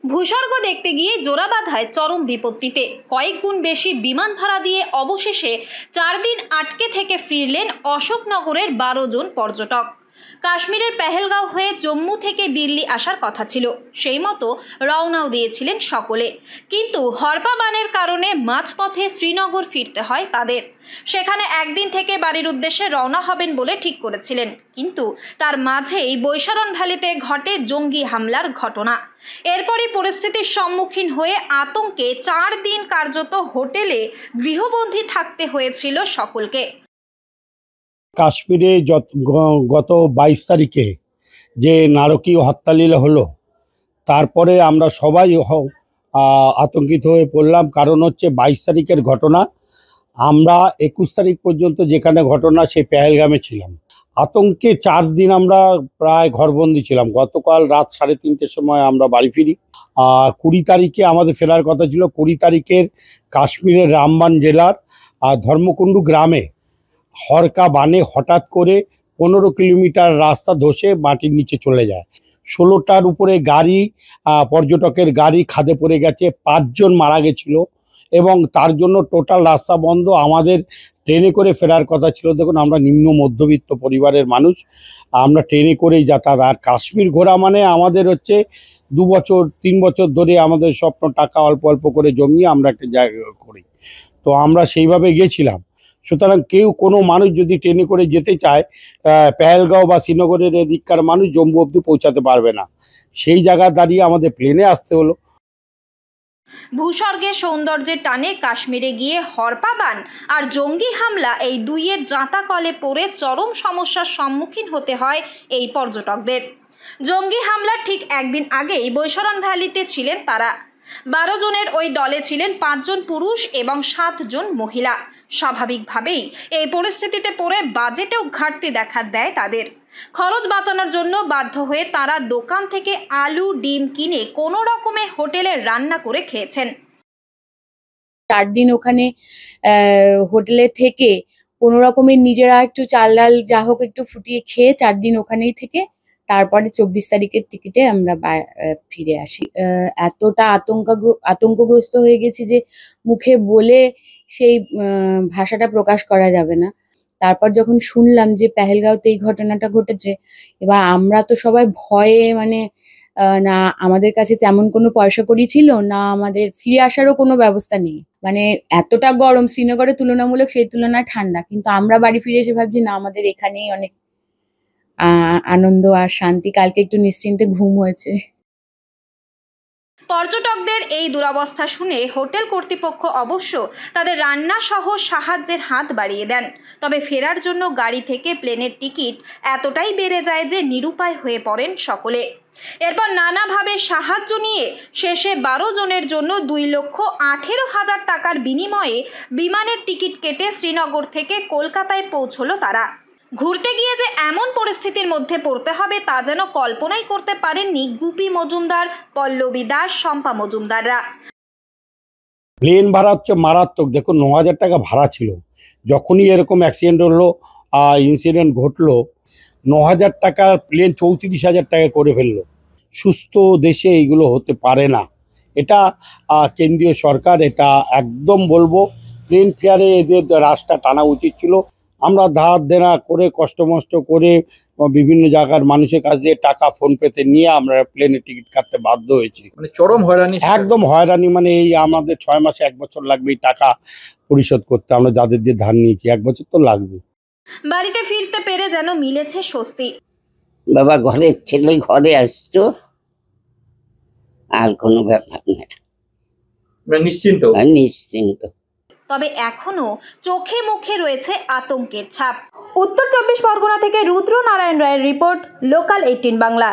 ভূস্বর্গ দেখতে গিয়ে জোড়া বাঁধায় চরম বিপত্তিতে কয়েক গুণ বেশি বিমান ভাড়া দিয়ে অবশেষে 4 দিন আটকে থেকে ফিরলেন অশোকনগরের 12 জন পর্যটক। কাশ্মীরের পেহেলগাঁও হয়ে জম্মু থেকে দিল্লি আসার কথা ছিল, সেই মতো রওনাও দিয়েছিলেন সকলে, কিন্তু হরপা বানের কারণে মাঝপথে শ্রীনগর ফিরতে হয় তাদের। সেখানে একদিন থেকে বাড়ির উদ্দেশ্যে রওনা হবেন বলে ঠিক করেছিলেন, কিন্তু তার মাঝেই বৈশারণ ভ্যালিতে ঘটে জঙ্গি হামলার ঘটনা। এরপরই পরিস্থিতির সম্মুখীন হয়ে আতঙ্কে 4 দিন কার্যত হোটেলে গৃহবন্দী থাকতে হয়েছিল সকলকে। কাশ্মীরে গত 22 তারিখে যে নারকীয় হত্যালীলা হলো, তারপরে আমরা সবাই আতঙ্কিত হয়ে পড়লাম। কারণ হচ্ছে 22 তারিখের ঘটনা, আমরা 21 তারিখ পর্যন্ত যেখানে ঘটনা সেই পেহেলগামে ছিলাম। আতঙ্কে 4 দিন আমরা প্রায় ঘরবন্দি ছিলাম। গতকাল রাত 3:30টার সময় আমরা বাড়ি ফিরি। 20 তারিখে আমাদের ফেরার কথা ছিল। 20 তারিখের কাশ্মীরের রামবান জেলার ধর্মকুণ্ডু গ্রামে হরকা বানে হঠাৎ করে 15 কিলোমিটার রাস্তা ধসে মাটির নিচে চলে যায়। 16টার উপরে গাড়ি, পর্যটকের গাড়ি খাদে পড়ে গেছে, 5 জন মারা গেছিল এবং তার জন্য টোটাল রাস্তা বন্ধ। আমাদের ট্রেনে করে ফেরার কথা ছিল। দেখুন, আমরা নিম্ন মধ্যবিত্ত পরিবারের মানুষ, আমরা ট্রেনে করেই যাতায়াত। আর কাশ্মীর ঘোরা মানে আমাদের হচ্ছে 2 বছর 3 বছর ধরে আমাদের স্বপ্ন, টাকা অল্প অল্প করে জমিয়ে আমরা একটা জায়গা করি। তো আমরা সেইভাবে গেছিলাম। সুতরাং কোনো মানুষ যদি ট্রেনে করে যেতে চায়, পেহেলগাঁও বা শ্রীনগরের এদিককার মানুষ জম্মু অবধি পৌঁছাতে পারবে না। সেই জায়গায় দাঁড়িয়ে আমাদের প্লেনে আসতে হলো। ভূস্বর্গের সৌন্দর্যের টানে কাশ্মীরে গিয়ে হরপা বান আর জঙ্গি হামলা, এই দুইয়ের জাঁতা কলে পড়ে চরম সমস্যার সম্মুখীন হতে হয় এই পর্যটকদের। জঙ্গি হামলার ঠিক একদিন আগেই বৈশারণ ভ্যালিতে ছিলেন তারা। 12 জনের ওই দলে ছিলেন 5 জন পুরুষ এবং 7 জন মহিলা। স্বাভাবিকভাবেই এই পরিস্থিতিতে পড়ে বাজেটেও ঘাটতি দেখা দেয় তাদের। খরচ বাঁচানোর জন্য বাধ্য হয়ে তারা দোকান থেকে আলু ডিম কিনে কোনো রকমে হোটেলে রান্না করে খেয়েছেন। 4 দিন ওখানে হোটেলে থেকে কোনো রকমের নিজেরা একটু চাল ডাল যা হোক একটু ফুটিয়ে খেয়ে 4 দিন ওখানেই থেকে তারপরে 24 তারিখের টিকিটে আমরা ফিরে আসি। এতটা আতঙ্কগ্রস্ত হয়ে গেছি যে মুখে বলে সেই ভাষাটা প্রকাশ করা যাবে না। তারপর যখন শুনলাম যে পেহেলগাঁওতে এই ঘটনাটা ঘটেছে, এবার আমরা তো সবাই ভয়ে না আমাদের কাছে তেমন কোনো পয়সা কড়ি ছিল না, আমাদের ফিরে আসারও কোনো ব্যবস্থা নেই। এতটা গরম, শ্রীনগরের তুলনামূলক সেই তুলনায় ঠান্ডা, কিন্তু আমরা বাড়ি ফিরে এসে ভাবছি না আমাদের এখানেই অনেক আনন্দ আর শান্তি। কালকে একটু নিশ্চিন্তে ঘুম হয়েছে। পর্যটকদের এই দুরবস্থা শুনে হোটেল কর্তৃপক্ষ অবশ্য তাদের রান্না সহ সাহায্যের হাত বাড়িয়ে দেন। তবে ফেরার জন্য গাড়ি থেকে প্লেনের টিকিট এতটাই বেড়ে যায় যে নিরুপায় হয়ে পড়েন সকলে। এরপর নানাভাবে সাহায্য নিয়ে শেষে 12 জনের জন্য 2,18,000 টাকার বিনিময়ে বিমানের টিকিট কেটে শ্রীনগর থেকে কলকাতায় পৌঁছলো তারা। ঘুরতে গিয়ে যে এমন পরিস্থিতির মধ্যে পড়তে হবে তা যেন কল্পনাই করতে পারেননি গুপি মজুমদার, পল্লবী দাস, শম্পা মজুমদাররা। প্লেন ভাড়া হচ্ছে মারাত্মক। দেখুন, 9,000 টাকা ভাড়া ছিল। যখনই এরকম অ্যাক্সিডেন্ট হলো, ইনসিডেন্ট ঘটলো, 9,000 টাকার প্লেন 34,000 টাকা করে ফেললো। সুস্থ দেশে এইগুলো হতে পারে না। এটা কেন্দ্রীয় সরকার, এটা একদম বলবো প্লেন ফেয়ারে এদের রাস্তা টানা উচিত ছিল। আমরা ধার দেনা করে কষ্ট মষ্ট করে বিভিন্ন জায়গার মানুষের কাছ দিয়ে টাকা ফোনপেতে নিয়ে আমরা প্লেনের টিকিট কাটতে বাধ্য হয়েছি। চরম হয়রানি, একদম হয়রানি। এই আমাদের 6 মাসে 1 বছর লাগবে এই টাকা পরিশোধ করতে। আমরা যাদের দিয়ে ধার নিয়েছি 1 বছর তো লাগবে। বাড়িতে ফিরতে পেরে যেন মিলেছে স্বস্তি। বাবা ঘরের ছেলে ঘরে আসছো, আর কোনো ব্যাপার না, নিশ্চিন্ত। তবে এখনো চোখে মুখে রয়েছে আতঙ্কের ছাপ। উত্তর 24 পরগনা থেকে রুদ্র নারায়ণ রায়ের রিপোর্ট, লোকাল 18 বাংলা।